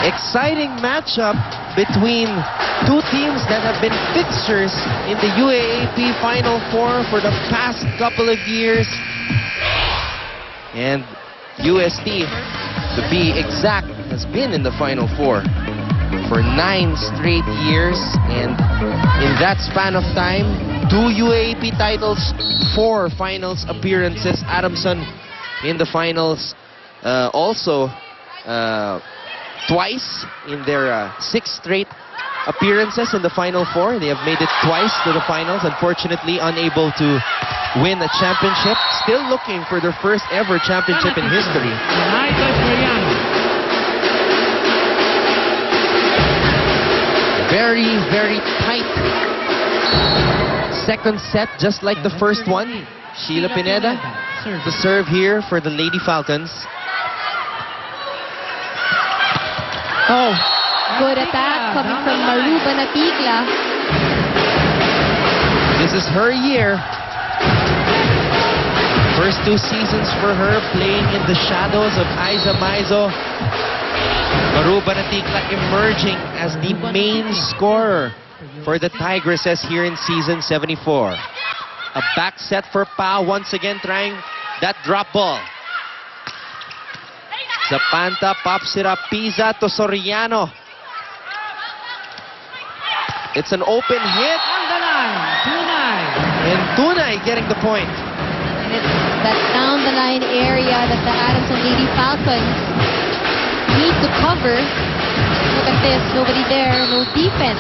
Exciting matchup between two teams that have been fixtures in the UAAP Final Four for the past couple of years. And UST, to be exact, has been in the Final Four for 9 straight years. And in that span of time, 2 UAAP titles, 4 finals appearances. Adamson in the finals also twice in their 6 straight appearances in the Final Four. They have made it twice to the finals. Unfortunately, unable to win a championship. Still looking for their first ever championship in history. Very, very tight second set, just like the first one. Sheila Pineda to serve here for the Lady Falcons. Oh, good attack coming from Maru Banatigla. This is her year. First 2 seasons for her playing in the shadows of Aiza Maizo. Maru Banatigla emerging as the main scorer for the Tigresses here in season 74. A back set for Pau, once again trying that drop ball. Zapanta pops it up. Pisa to Soriano. It's an open hit. On the line, Tunay. And Tunay getting the point. And it's that down the line area that the Adamson Lady Falcons need to cover. Look at this, nobody there, no defense.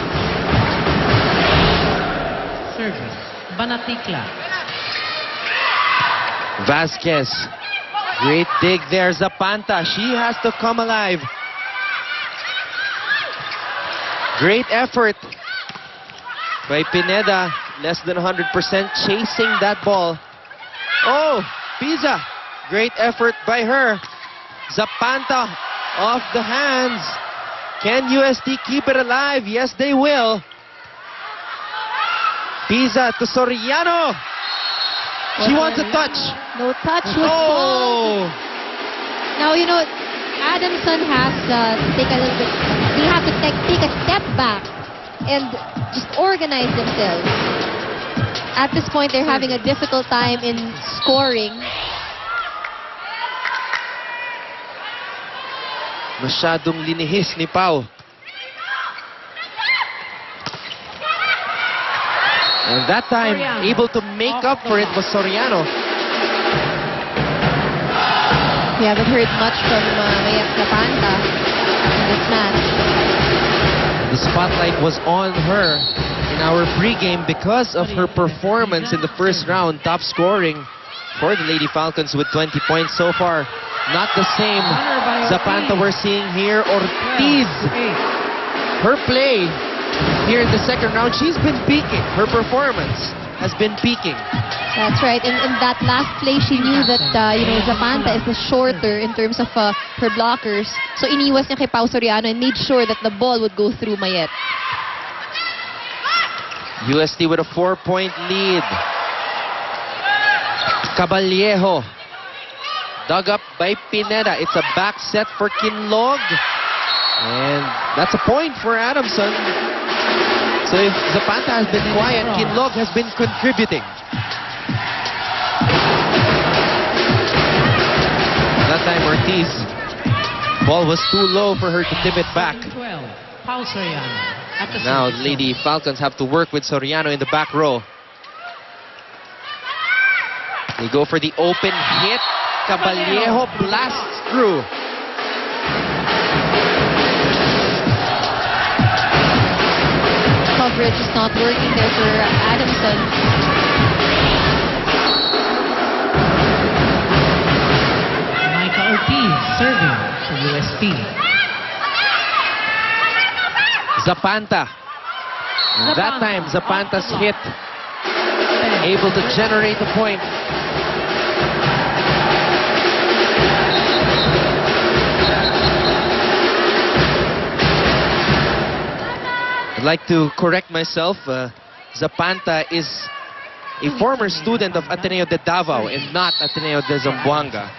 Service, Banatigla. Vasquez. Great dig there, Zapanta. She has to come alive. Great effort by Pineda. Less than 100% chasing that ball. Oh, Pisa. Great effort by her. Zapanta off the hands. Can UST keep it alive? Yes, they will. Pisa to Soriano. She wants a touch. No touch was called. Now, you know, Adamson has to take a little bit, they have to take a step back and just organize themselves. At this point, they're having a difficult time in scoring. Masyadong linihis ni Pau. And that time, able to make up for it was Soriano. We haven't heard much from Mayet Zapanta in this match. The spotlight was on her in our pregame because of her performance in the first round, top scoring for the Lady Falcons with 20 points so far. Not the same Zapanta we're seeing here. Ortiz, her play here in the second round, she's been peaking. Her performance has been peaking. That's right. In that last play, she knew that, you know, Zapanta is the shorter in terms of her blockers. So iniwas niya kay Pau Soriano and made sure that the ball would go through Mayet. UST with a 4-point lead. Caballejo. Dug up by Pineda. It's a back set for Kinlog. And that's a point for Adamson. So if Zapanta has been quiet, Kinlog has been contributing. That time Ortiz, ball was too low for her to tip it back. 12, Pau Soriano. At the Now service. Lady Falcons have to work with Soriano in the back row. They go for the open hit. Caballejo blasts through. Coverage is not working there for Adamson. Micah Ortiz serving for UST. Zapanta. And that time, Zapanta's hit. Able to generate a point. I'd like to correct myself. Zapanta is a former student of Ateneo de Davao and not Ateneo de Zamboanga.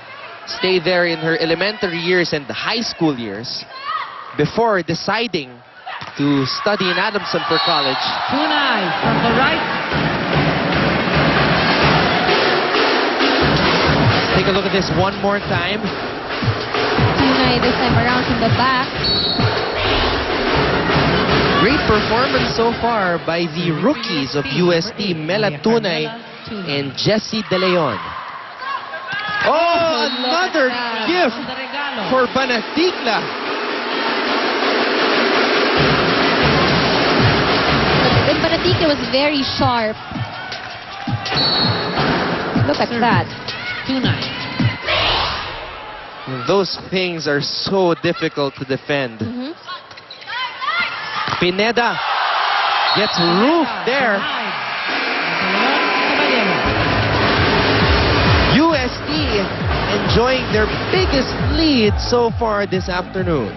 Stayed there in her elementary years and the high school years. before deciding to study in Adamson for college. Tunay from the right. Let's take a look at this one more time. Tunay this time around from the back. Great performance so far by the rookies of UST, Mela Tunay and Jessie De Leon. Oh, another gift Ang regalo. for Banaticla. But Banatica was very sharp. Look at that. Tunay. Those things are so difficult to defend. Mhm. Pineda gets roofed there. UST enjoying their biggest lead so far this afternoon.